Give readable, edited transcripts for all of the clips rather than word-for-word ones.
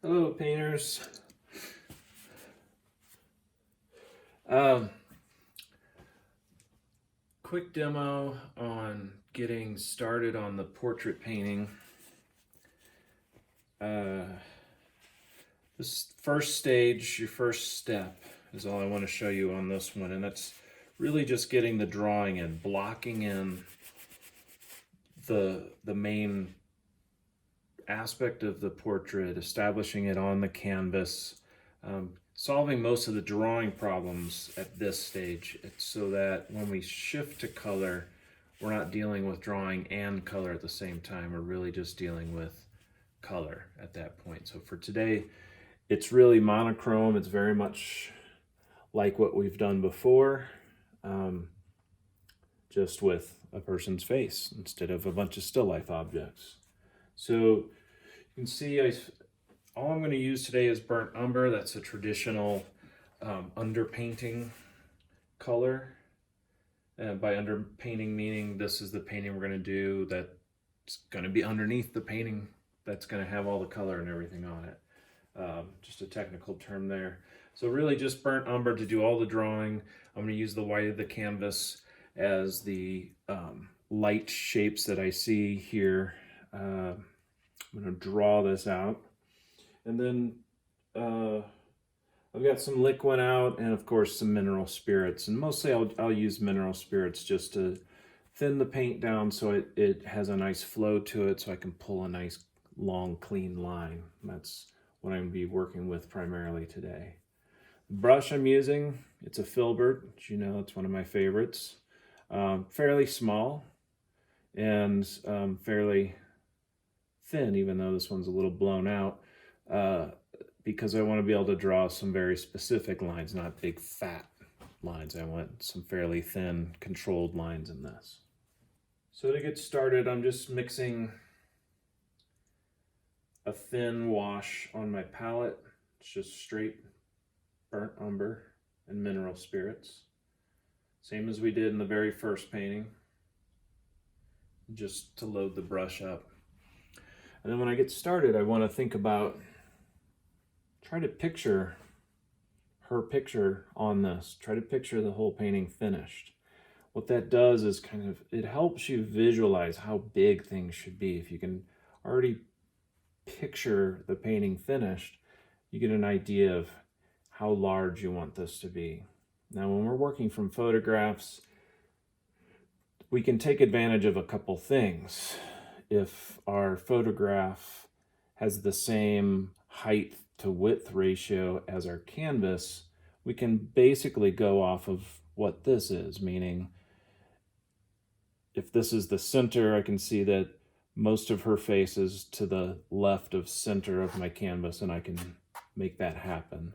Hello, painters. Um, Quick demo on getting started on the portrait painting. This first stage, your first step, is all I want to show you on this one, and that's really just getting the drawing in, blocking in the main aspect of the portrait, establishing it on the canvas, solving most of the drawing problems at this stage. It's so that when we shift to color, we're not dealing with drawing and color at the same time. We're really just dealing with color at that point. So for today, it's really monochrome. It's very much like what we've done before, just with a person's face instead of a bunch of still life objects. So you can see all I'm going to use today is burnt umber. That's a traditional underpainting color. By underpainting meaning this is the painting we're going to do that's going to be underneath the painting that's going to have all the color and everything on it. Just a technical term there. So really just burnt umber to do all the drawing. I'm going to use the white of the canvas as the light shapes that I see here. I'm going to draw this out. And then I've got some liquid out and of course some mineral spirits. And mostly I'll use mineral spirits just to thin the paint down so it has a nice flow to it so I can pull a nice long clean line. That's what I'm going to be working with primarily today. The brush I'm using, it's a filbert. As you know, it's one of my favorites. Fairly small and fairly thin, even though this one's a little blown out, because I want to be able to draw some very specific lines, not big fat lines. I want some fairly thin controlled lines in this. So to get started, I'm just mixing a thin wash on my palette. It's just straight burnt umber and mineral spirits. Same as we did in the very first painting, just to load the brush up. And then when I get started, I want to think about, try to picture her picture on this. Try to picture the whole painting finished. What that does is it helps you visualize how big things should be. If you can already picture the painting finished, you get an idea of how large you want this to be. Now, when we're working from photographs, we can take advantage of a couple things. If our photograph has the same height to width ratio as our canvas, we can basically go off of what this is, meaning if this is the center, I can see that most of her face is to the left of center of my canvas, and I can make that happen.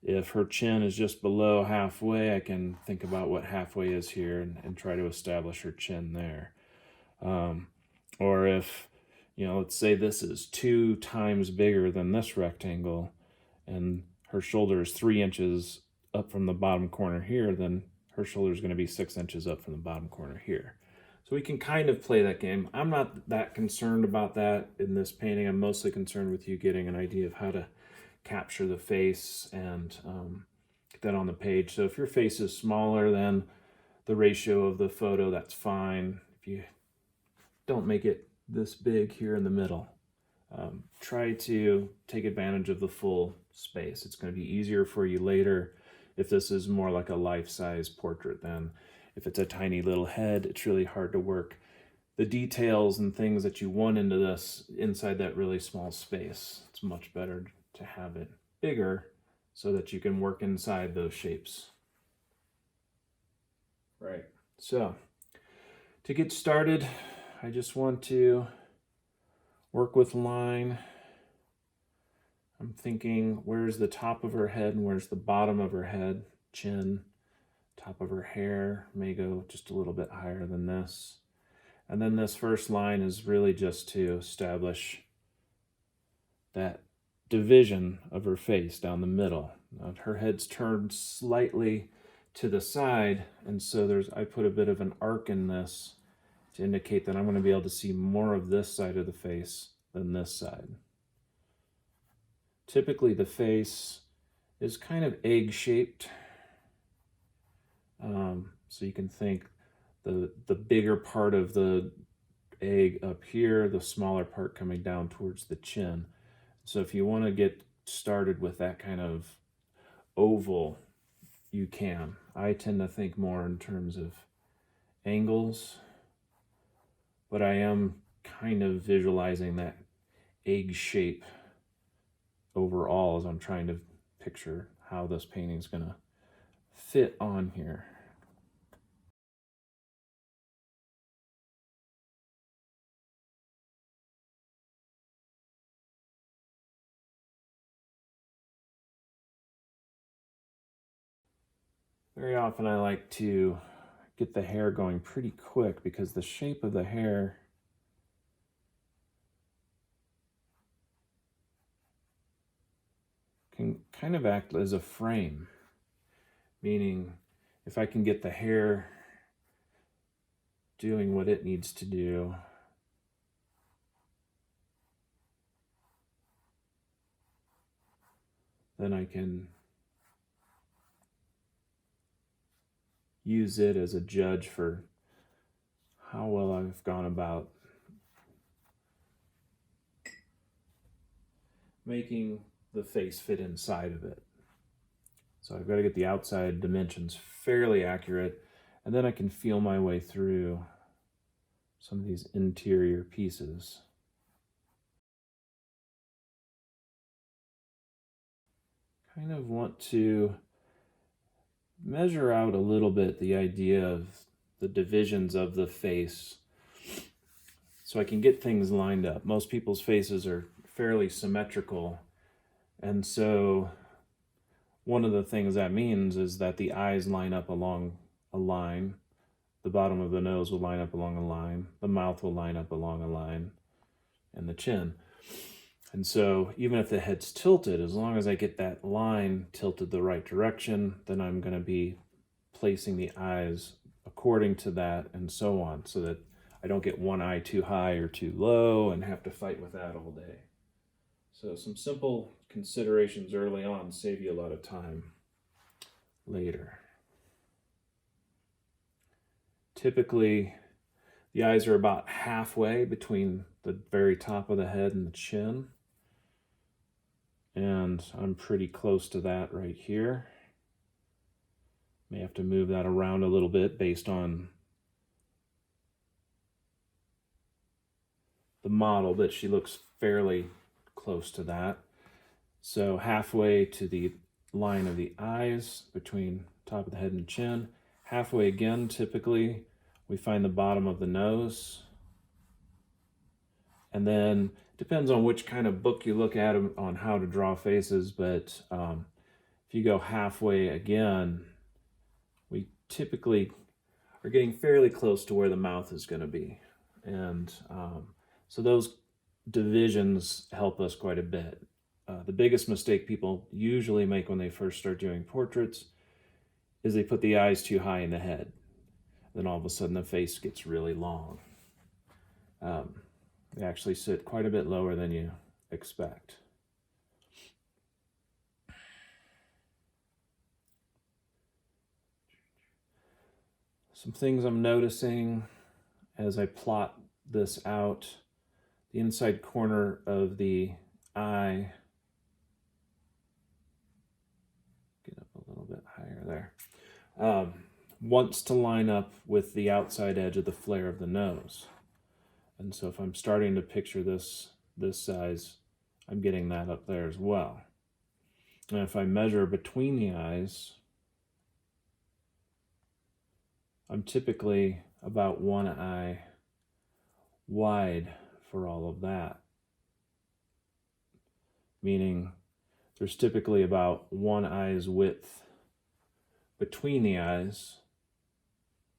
If her chin is just below halfway, I can think about what halfway is here and try to establish her chin there. Or if, let's say this is 2 times bigger than this rectangle and her shoulder is 3 inches up from the bottom corner here, then her shoulder is going to be 6 inches up from the bottom corner here. So we can kind of play that game. I'm not that concerned about that in this painting. I'm mostly concerned with you getting an idea of how to capture the face and get that on the page. So if your face is smaller than the ratio of the photo, that's fine. If you don't make it this big here in the middle, try to take advantage of the full space. It's going to be easier for you later if this is more like a life-size portrait than if it's a tiny little head. It's really hard to work the details and things that you want into this inside that really small space. It's much better to have it bigger so that you can work inside those shapes. Right. So to get started, I just want to work with line. I'm thinking, where's the top of her head and where's the bottom of her head? Chin, top of her hair may go just a little bit higher than this. And then this first line is really just to establish that division of her face down the middle. Now, her head's turned slightly to the side, and so I put a bit of an arc in this to indicate that I'm going to be able to see more of this side of the face than this side. Typically the face is kind of egg-shaped. So you can think the bigger part of the egg up here, the smaller part coming down towards the chin. So if you want to get started with that kind of oval, you can. I tend to think more in terms of angles, but I am kind of visualizing that egg shape overall as I'm trying to picture how this painting is going to fit on here. Very often I like to get the hair going pretty quick because the shape of the hair can kind of act as a frame, meaning if I can get the hair doing what it needs to do, then I can use it as a judge for how well I've gone about making the face fit inside of it. So I've got to get the outside dimensions fairly accurate, and then I can feel my way through some of these interior pieces. Kind of want to measure out a little bit the idea of the divisions of the face so I can get things lined up. Most people's faces are fairly symmetrical, and so one of the things that means is that the eyes line up along a line, the bottom of the nose will line up along a line, the mouth will line up along a line, and the chin. And so even if the head's tilted, as long as I get that line tilted the right direction, then I'm going to be placing the eyes according to that and so on, so that I don't get one eye too high or too low and have to fight with that all day. So some simple considerations early on save you a lot of time later. Typically, the eyes are about halfway between the very top of the head and the chin. And I'm pretty close to that right here. May have to move that around a little bit based on the model, but she looks fairly close to that. So halfway to the line of the eyes between top of the head and chin. Halfway again, typically, we find the bottom of the nose. And then depends on which kind of book you look at on how to draw faces, but if you go halfway again, we typically are getting fairly close to where the mouth is going to be. And so those divisions help us quite a bit. The biggest mistake people usually make when they first start doing portraits is they put the eyes too high in the head. Then all of a sudden the face gets really long. They actually sit quite a bit lower than you expect. Some things I'm noticing as I plot this out, the inside corner of the eye, get up a little bit higher there, wants to line up with the outside edge of the flare of the nose. And so if I'm starting to picture this size, I'm getting that up there as well. And if I measure between the eyes, I'm typically about one eye wide for all of that. Meaning there's typically about one eye's width between the eyes,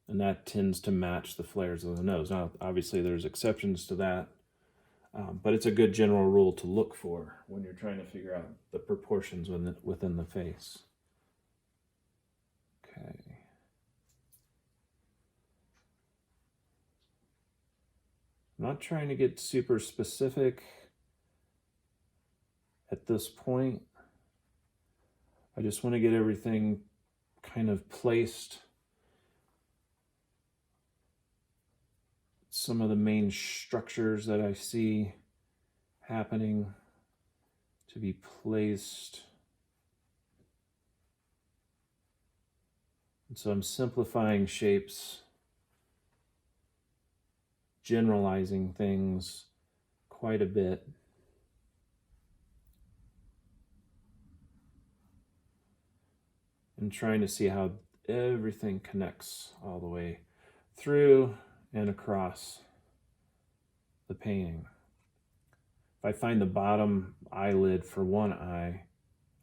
and that tends to match the flares of the nose. Now, obviously there's exceptions to that, but it's a good general rule to look for when you're trying to figure out the proportions within the face. Okay. I'm not trying to get super specific. At this point, I just want to get everything kind of placed. Some of the main structures that I see happening to be placed. And so I'm simplifying shapes, generalizing things quite a bit. And trying to see how everything connects all the way through and across the painting. If I find the bottom eyelid for one eye,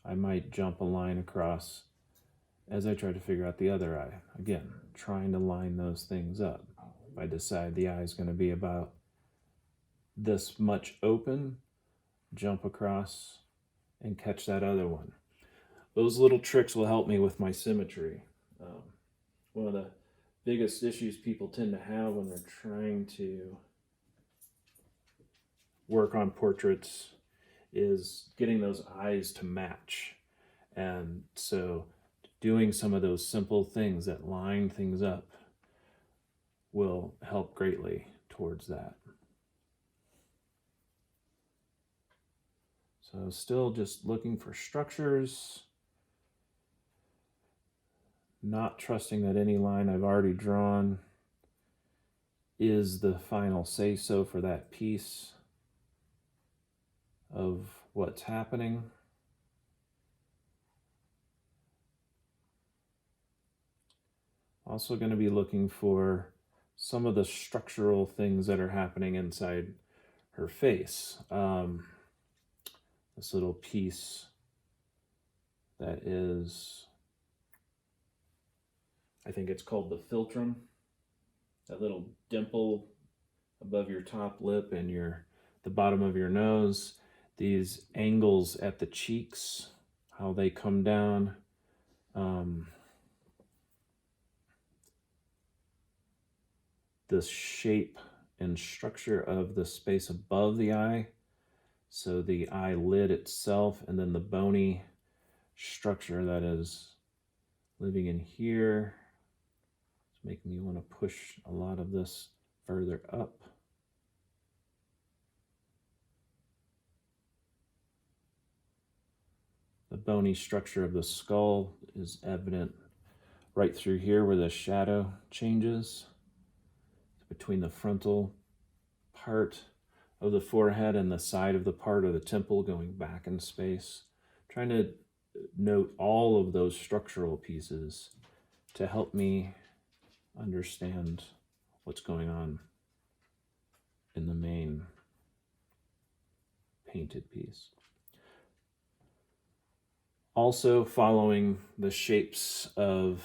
I might jump a line across as I try to figure out the other eye. Again, trying to line those things up. If I decide the eye is going to be about this much open, jump across and catch that other one. Those little tricks will help me with my symmetry. One of the biggest issues people tend to have when they're trying to work on portraits is getting those eyes to match. And so doing some of those simple things that line things up will help greatly towards that. So still just looking for structures, not trusting that any line I've already drawn is the final say-so for that piece of what's happening. Also going to be looking for some of the structural things that are happening inside her face. This little piece that is, I think it's called the philtrum, that little dimple above your top lip and the bottom of your nose, these angles at the cheeks, how they come down. The shape and structure of the space above the eye. So the eyelid itself, and then the bony structure that is living in here. It's making me want to push a lot of this further up. The bony structure of the skull is evident right through here where the shadow changes between the frontal part of the forehead and the side of the part of the temple going back in space. Trying to note all of those structural pieces to help me understand what's going on in the main painted piece. Also following the shapes of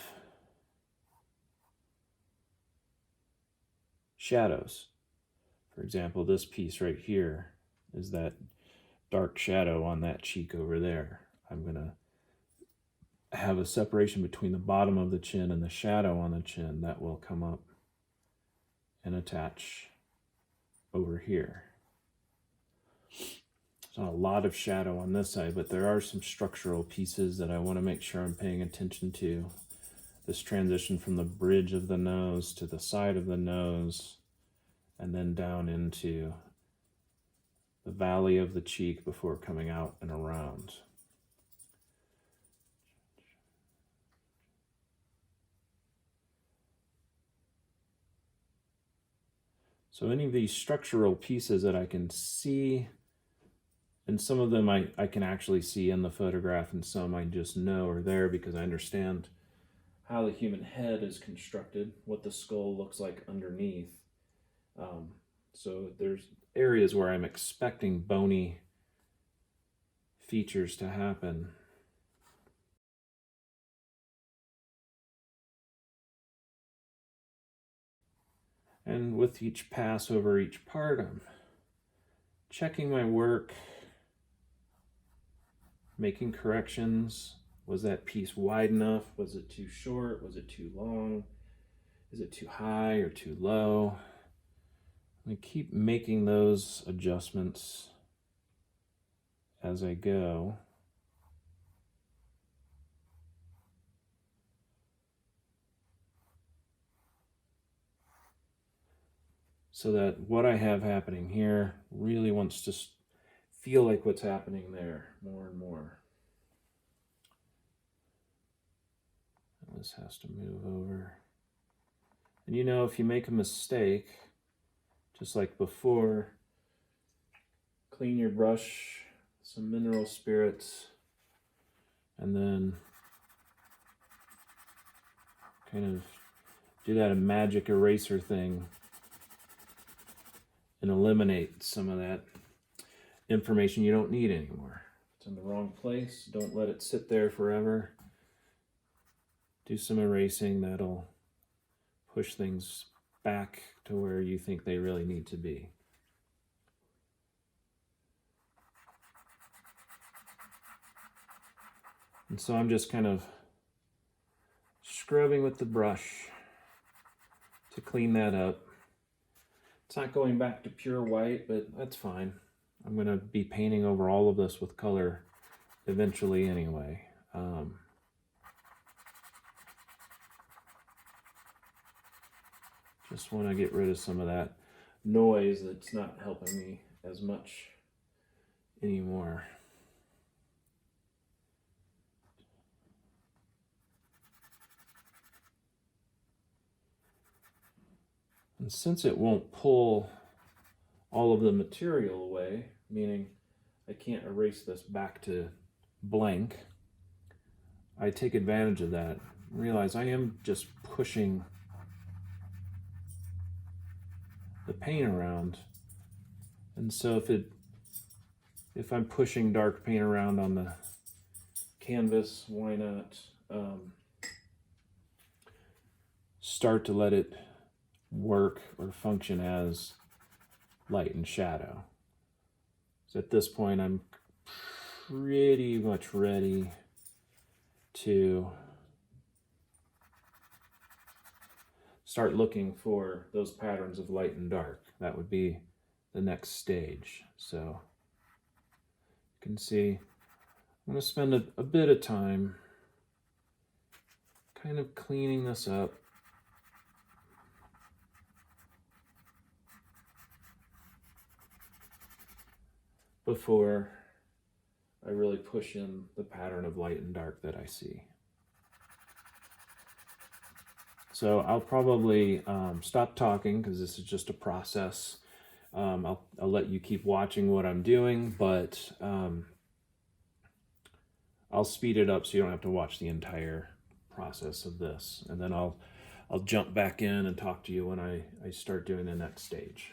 shadows. For example, this piece right here is that dark shadow on that cheek over there. I'm going to have a separation between the bottom of the chin and the shadow on the chin that will come up and attach over here. There's not a lot of shadow on this side, but there are some structural pieces that I want to make sure I'm paying attention to. This transition from the bridge of the nose to the side of the nose, and then down into the valley of the cheek before coming out and around. So any of these structural pieces that I can see, and some of them I can actually see in the photograph, and some I just know are there because I understand how the human head is constructed, what the skull looks like underneath. So there's areas where I'm expecting bony features to happen. And with each pass over each part, I'm checking my work, making corrections. Was that piece wide enough? Was it too short? Was it too long? Is it too high or too low? I keep making those adjustments as I go. So that what I have happening here really wants to feel like what's happening there more and more. And this has to move over. And you know, if you make a mistake, just like before, clean your brush, some mineral spirits, and then kind of do that magic eraser thing and eliminate some of that information you don't need anymore. If it's in the wrong place, don't let it sit there forever. Do some erasing. That'll push things back to where you think they really need to be. And so I'm just kind of scrubbing with the brush to clean that up. It's not going back to pure white, but that's fine. I'm going to be painting over all of this with color eventually anyway. Just want to get rid of some of that noise that's not helping me as much anymore. And since it won't pull all of the material away, meaning I can't erase this back to blank, I take advantage of that. Realize I am just pushing the paint around. And so if I'm pushing dark paint around on the canvas, why not start to let it work or function as light and shadow. So at this point, I'm pretty much ready to start looking for those patterns of light and dark. That would be the next stage. So you can see I'm going to spend a bit of time kind of cleaning this up. Before I really push in the pattern of light and dark that I see. So I'll probably stop talking because this is just a process. I'll let you keep watching what I'm doing, but I'll speed it up so you don't have to watch the entire process of this. And then I'll jump back in and talk to you when I start doing the next stage.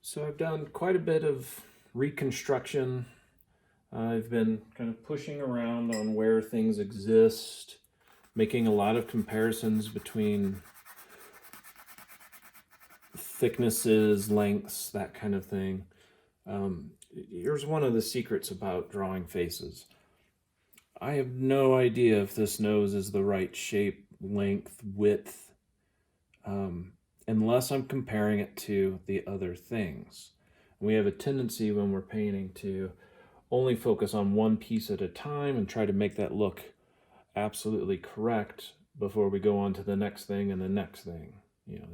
So I've done quite a bit of reconstruction. I've been kind of pushing around on where things exist, making a lot of comparisons between thicknesses, lengths, that kind of thing. Here's one of the secrets about drawing faces. I have no idea if this nose is the right shape, length, width, unless I'm comparing it to the other things. We have a tendency when we're painting to only focus on one piece at a time and try to make that look absolutely correct before we go on to the next thing and the next thing. You know,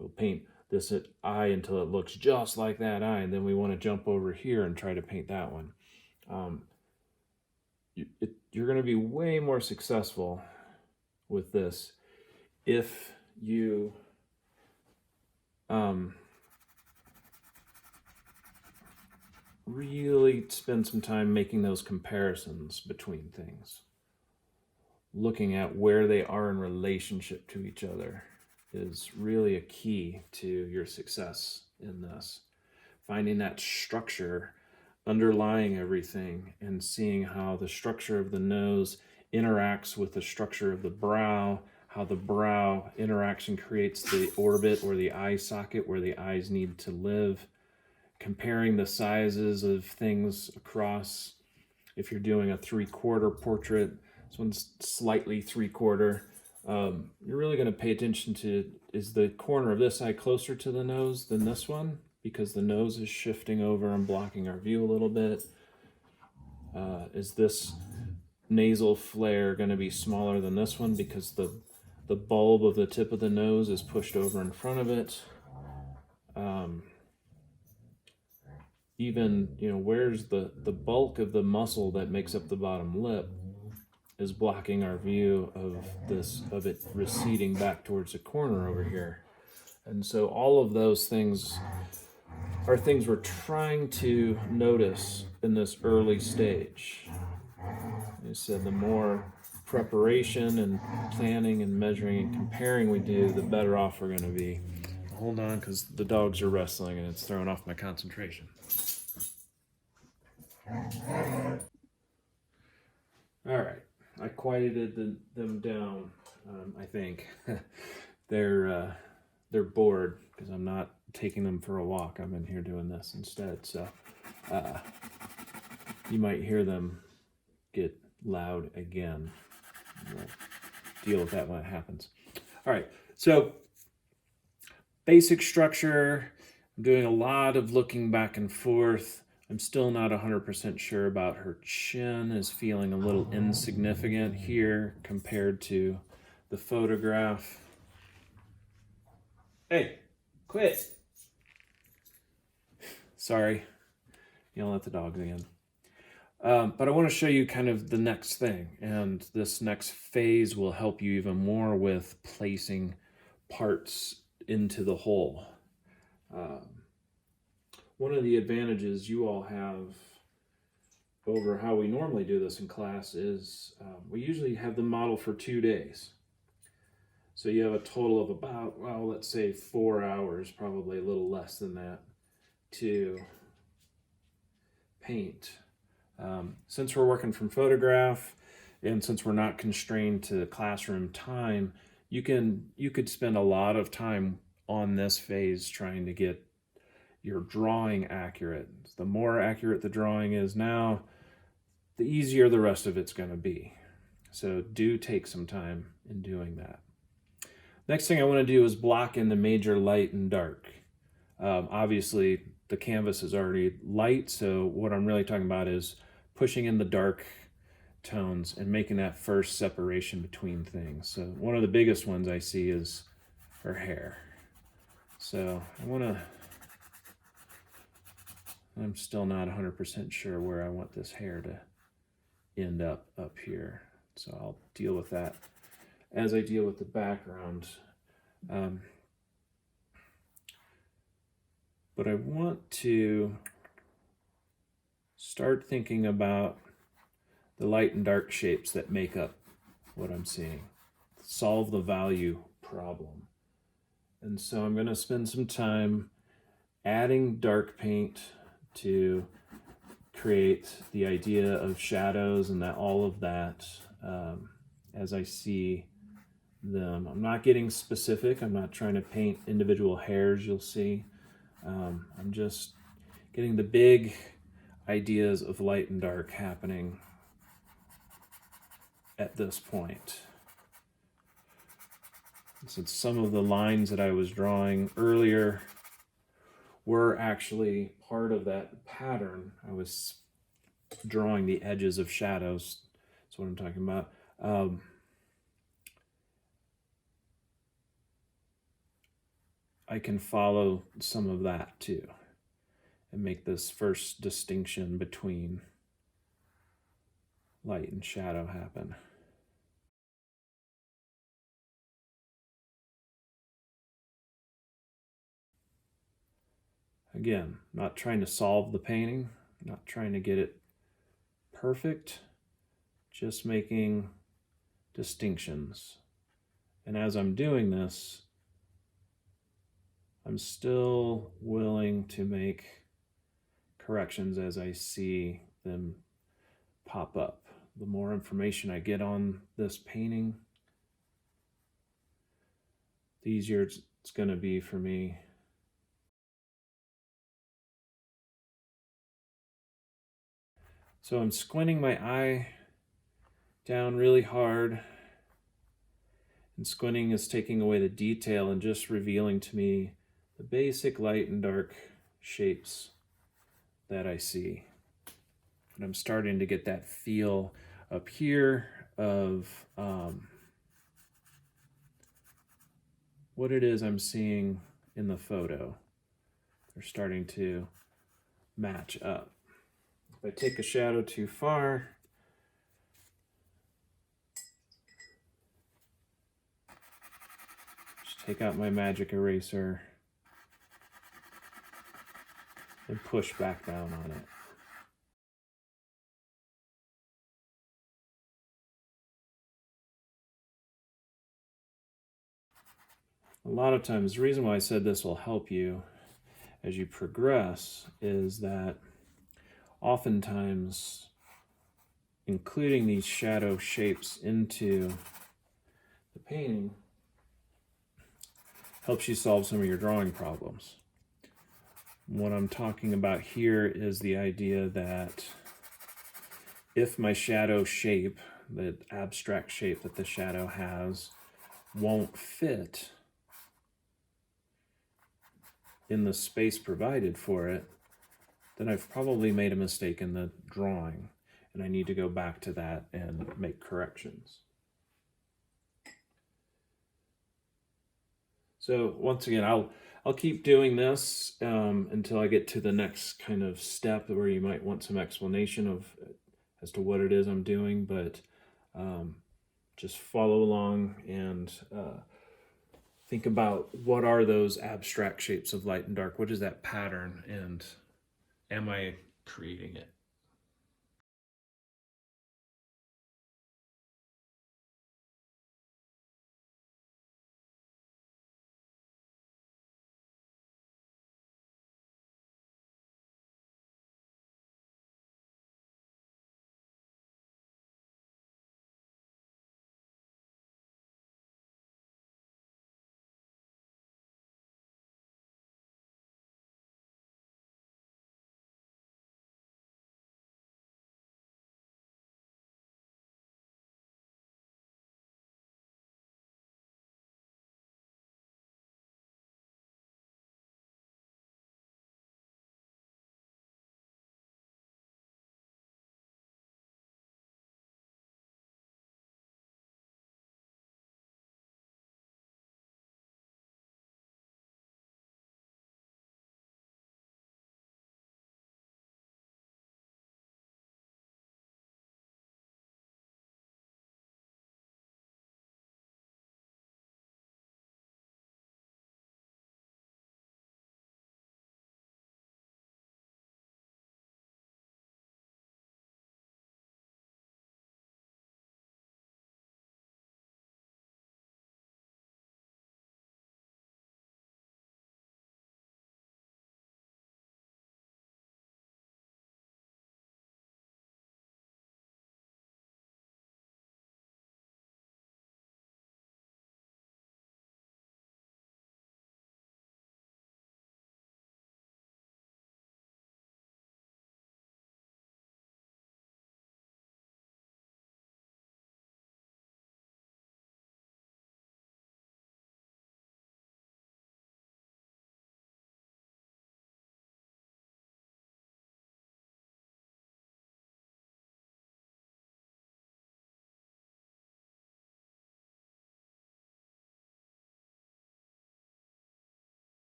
we'll paint this eye until it looks just like that eye, and then we want to jump over here and try to paint that one. You're going to be way more successful with this if you really spend some time making those comparisons between things, looking at where they are in relationship to each other is really a key to your success in this. Finding that structure underlying everything and seeing how the structure of the nose interacts with the structure of the brow, how the brow interacts and creates the orbit or the eye socket where the eyes need to live, comparing the sizes of things across. If you're doing a 3/4 portrait, this one's slightly 3/4. You're really going to pay attention to, is the corner of this eye closer to the nose than this one? Because the nose is shifting over and blocking our view a little bit. Is this nasal flare going to be smaller than this one because the bulb of the tip of the nose is pushed over in front of it? Even, where's the bulk of the muscle that makes up the bottom lip is blocking our view of it receding back towards the corner over here. And so all of those things are things we're trying to notice in this early stage. I said the more preparation and planning and measuring and comparing we do, the better off we're going to be. Hold on, because the dogs are wrestling and it's throwing off my concentration. All right, I quieted them down. I think they're bored because I'm not taking them for a walk. I'm in here doing this instead. So you might hear them get loud again. We'll deal with that when it happens. All right, so basic structure. I'm doing a lot of looking back and forth. I'm still not 100% sure about her chin. Is feeling a little insignificant here compared to the photograph. Hey, quit. Sorry, yelling at the dogs again. But I want to show you kind of the next thing, and this next phase will help you even more with placing parts into the whole. One of the advantages you all have over how we normally do this in class is we usually have the model for 2 days. So you have a total of about, well, let's say 4 hours, probably a little less than that, to paint. Since we're working from photograph and since we're not constrained to classroom time, you could spend a lot of time on this phase trying to get your drawing accurate. The more accurate the drawing is now, the easier the rest of it's going to be. So do take some time in doing that. Next thing I want to do is block in the major light and dark. Obviously, the canvas is already light, so what I'm really talking about is pushing in the dark tones and making that first separation between things. So one of the biggest ones I see is her hair. So I'm still not 100% sure where I want this hair to end up here. So I'll deal with that as I deal with the background. But I want to start thinking about the light and dark shapes that make up what I'm seeing. Solve the value problem. And so I'm going to spend some time adding dark paint to create the idea of shadows and that all of that as I see them. I'm not getting specific. I'm not trying to paint individual hairs, you'll see. I'm just getting the big ideas of light and dark happening at this point. Since some of the lines that I was drawing earlier were actually part of that pattern, I was drawing the edges of shadows. That's what I'm talking about. I can follow some of that too and make this first distinction between light and shadow happen. Again, not trying to solve the painting, not trying to get it perfect, just making distinctions. And as I'm doing this, I'm still willing to make corrections as I see them pop up. The more information I get on this painting, the easier it's going to be for me. So I'm squinting my eye down really hard, and squinting is taking away the detail and just revealing to me the basic light and dark shapes that I see. And I'm starting to get that feel up here of what it is I'm seeing in the photo. They're starting to match up. If I take a shadow too far, just take out my magic eraser and push back down on it. A lot of times, the reason why I said this will help you as you progress is that oftentimes including these shadow shapes into the painting helps you solve some of your drawing problems. What I'm talking about here is the idea that if my shadow shape, the abstract shape that the shadow has, won't fit in the space provided for it, then I've probably made a mistake in the drawing, and I need to go back to that and make corrections. So once again, I'll keep doing this until I get to the next kind of step where you might want some explanation of as to what it is I'm doing, but just follow along and think about what are those abstract shapes of light and dark? What is that pattern, and am I creating it?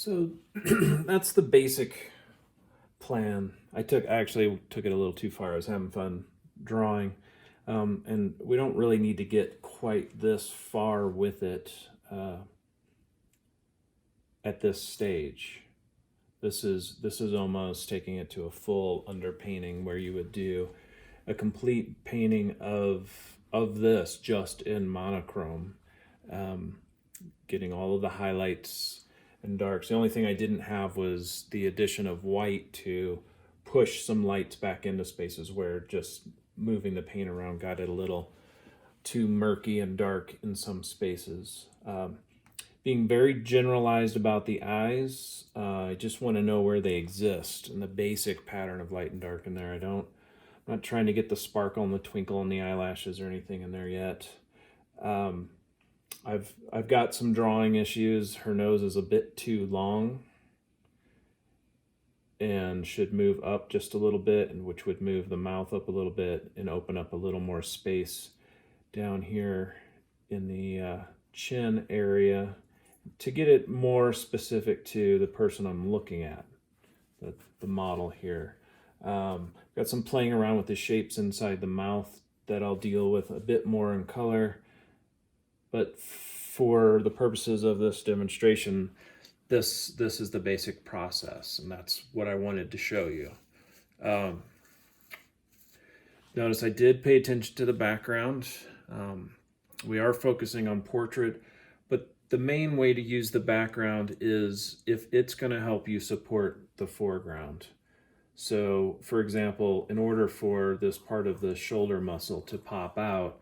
So that's the basic plan. I actually took it a little too far. I was having fun drawing. And we don't really need to get quite this far with it at this stage. This is almost taking it to a full underpainting where you would do a complete painting of this just in monochrome, getting all of the highlights and darks. The only thing I didn't have was the addition of white to push some lights back into spaces where just moving the paint around got it a little too murky and dark in some spaces. Being very generalized about the eyes, I just want to know where they exist and the basic pattern of light and dark in there. I'm not trying to get the sparkle and the twinkle in the eyelashes or anything in there yet. I've got some drawing issues. Her nose is a bit too long and should move up just a little bit, and which would move the mouth up a little bit and open up a little more space down here in the chin area to get it more specific to the person I'm looking at, the model here. Got some playing around with the shapes inside the mouth that I'll deal with a bit more in color, but for the purposes of this demonstration, this is the basic process, and that's what I wanted to show you. Notice I did pay attention to the background. We are focusing on portrait, but the main way to use the background is if it's going to help you support the foreground. So, for example, in order for this part of the shoulder muscle to pop out,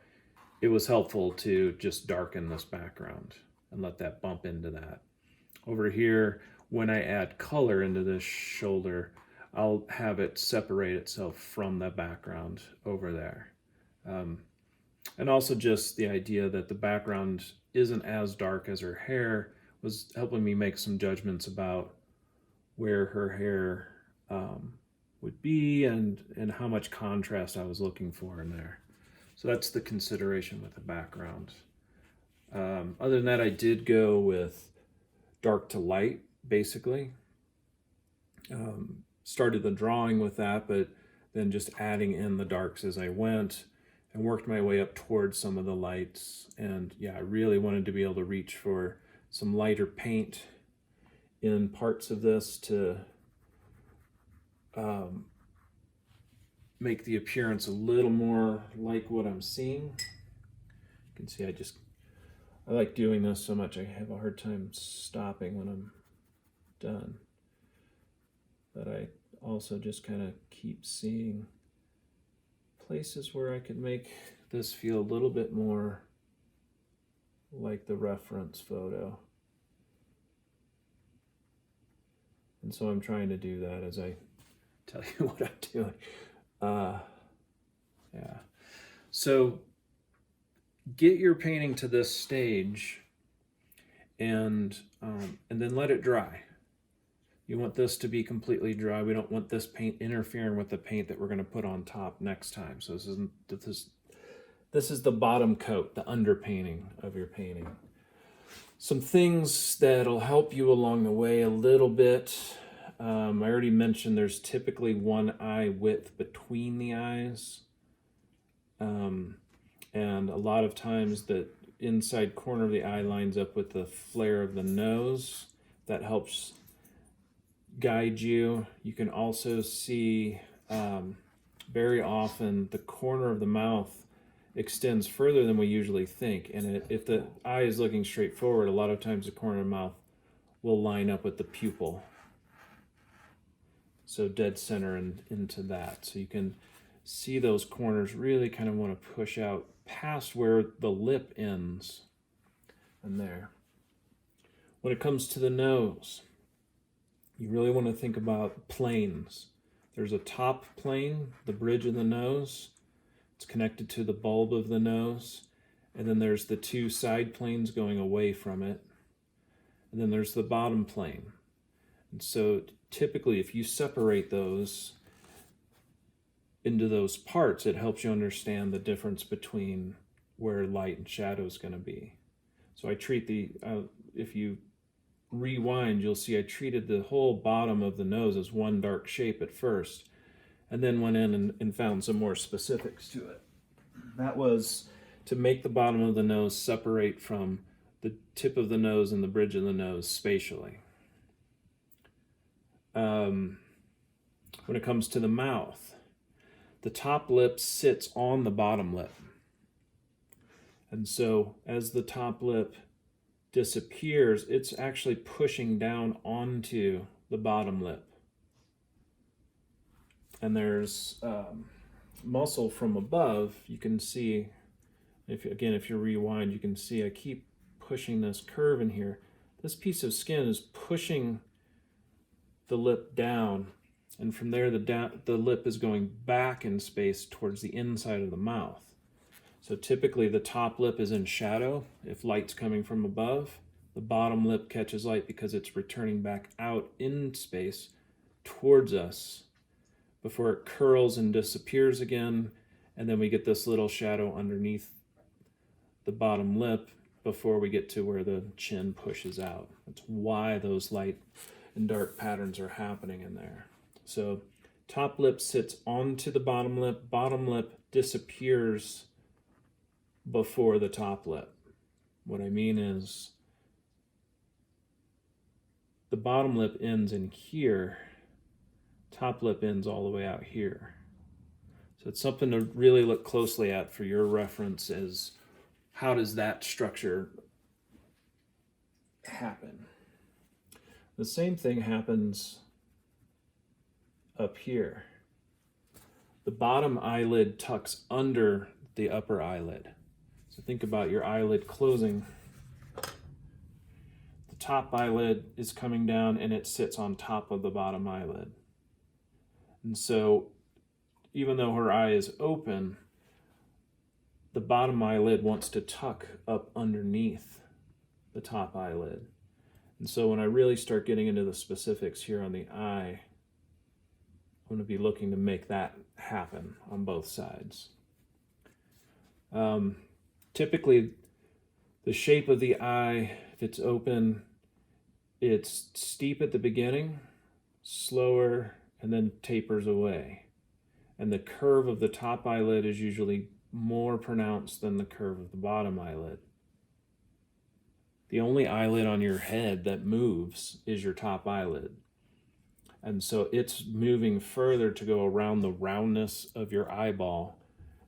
it was helpful to just darken this background and let that bump into that. Over here, when I add color into this shoulder, I'll have it separate itself from the background over there. And also just the idea that the background isn't as dark as her hair was helping me make some judgments about where her hair would be and how much contrast I was looking for in there. So that's the consideration with the background. Other than that, I did go with dark to light, basically. Started the drawing with that, but then just adding in the darks as I went and worked my way up towards some of the lights. And yeah, I really wanted to be able to reach for some lighter paint in parts of this to make the appearance a little more like what I'm seeing. You can see I like doing this so much I have a hard time stopping when I'm done. But I also just kind of keep seeing places where I could make this feel a little bit more like the reference photo. And so I'm trying to do that as I tell you what I'm doing. Yeah. So get your painting to this stage and then let it dry. You want this to be completely dry. We don't want this paint interfering with the paint that we're going to put on top next time. So this is the bottom coat, the underpainting of your painting. Some things that'll help you along the way a little bit. I already mentioned there's typically one eye width between the eyes. And a lot of times the inside corner of the eye lines up with the flare of the nose. That helps guide you. You can also see very often the corner of the mouth extends further than we usually think. And if the eye is looking straight forward, a lot of times the corner of the mouth will line up with the pupil. So dead center into that. So you can see those corners really kind of want to push out past where the lip ends and there. When it comes to the nose, you really want to think about planes. There's a top plane, the bridge of the nose. It's connected to the bulb of the nose. And then there's the two side planes going away from it. And then there's the bottom plane. And so typically if you separate those into those parts, it helps you understand the difference between where light and shadow is going to be. So I treat if you rewind, you'll see I treated the whole bottom of the nose as one dark shape at first, and then went in and found some more specifics to it. That was to make the bottom of the nose separate from the tip of the nose and the bridge of the nose spatially. When it comes to the mouth, the top lip sits on the bottom lip. And so as the top lip disappears, it's actually pushing down onto the bottom lip. And there's muscle from above. You can see, if you rewind, you can see I keep pushing this curve in here. This piece of skin is pushing the lip down, and from there the lip is going back in space towards the inside of the mouth. So typically the top lip is in shadow if light's coming from above. The bottom lip catches light because it's returning back out in space towards us before it curls and disappears again, and then we get this little shadow underneath the bottom lip before we get to where the chin pushes out. That's why those light and dark patterns are happening in there. So top lip sits onto the bottom lip disappears before the top lip. What I mean is the bottom lip ends in here, top lip ends all the way out here. So it's something to really look closely at for your reference is how does that structure happen? The same thing happens up here. The bottom eyelid tucks under the upper eyelid. So think about your eyelid closing. The top eyelid is coming down and it sits on top of the bottom eyelid. And so even though her eye is open, the bottom eyelid wants to tuck up underneath the top eyelid. And so when I really start getting into the specifics here on the eye, I'm going to be looking to make that happen on both sides. Typically, the shape of the eye, if it's open, it's steep at the beginning, slower, and then tapers away. And the curve of the top eyelid is usually more pronounced than the curve of the bottom eyelid. The only eyelid on your head that moves is your top eyelid. And so it's moving further to go around the roundness of your eyeball.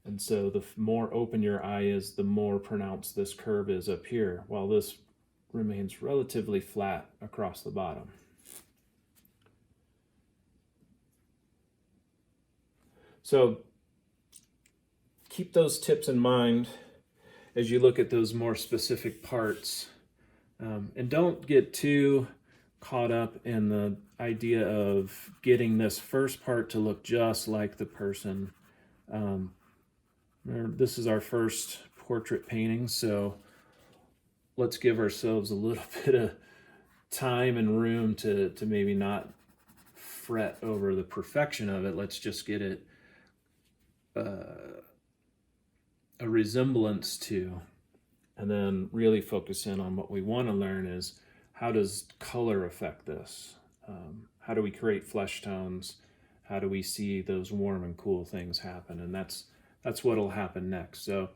And so the more open your eye is, the more pronounced this curve is up here, while this remains relatively flat across the bottom. So keep those tips in mind as you look at those more specific parts. And don't get too caught up in the idea of getting this first part to look just like the person. This is our first portrait painting, so let's give ourselves a little bit of time and room to maybe not fret over the perfection of it. Let's just get it a resemblance to, and then really focus in on what we want to learn is how does color affect this? How do we create flesh tones? How do we see those warm and cool things happen? And that's what'll happen next. So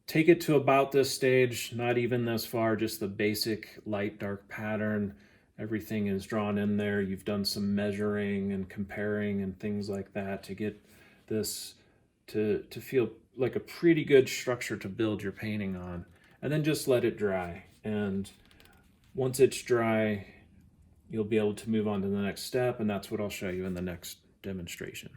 take it to about this stage, not even this far, just the basic light dark pattern. Everything is drawn in there. You've done some measuring and comparing and things like that to get this to feel like a pretty good structure to build your painting on. And then just let it dry. And once it's dry, you'll be able to move on to the next step, and that's what I'll show you in the next demonstration.